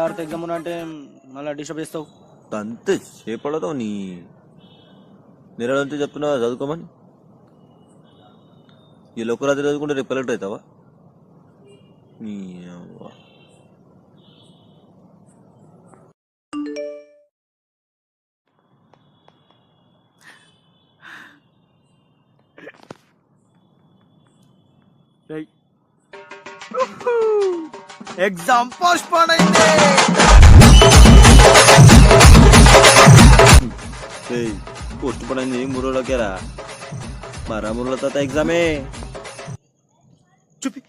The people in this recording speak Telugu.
తెల్లారితే ఎగ్జామ్ అంటే మళ్ళీ డిస్టర్బ్ చేస్తావు. అంతే చేపడతావు నీ నిరాడంతో చెప్తున్నావా చదువుకోమని. ఈ లోకరాత్రి చదువుకుంటే రేపు కలెక్టర్ అవుతావా? నీ అవ్వ. ఎగ్జామ్ పోస్ట్ పోన్ అయింది. పోస్ట్ పోన్ అయింది 3 రోజులకేరా. మరా 3 రోజుల తర్వాత ఎగ్జామే. చూపి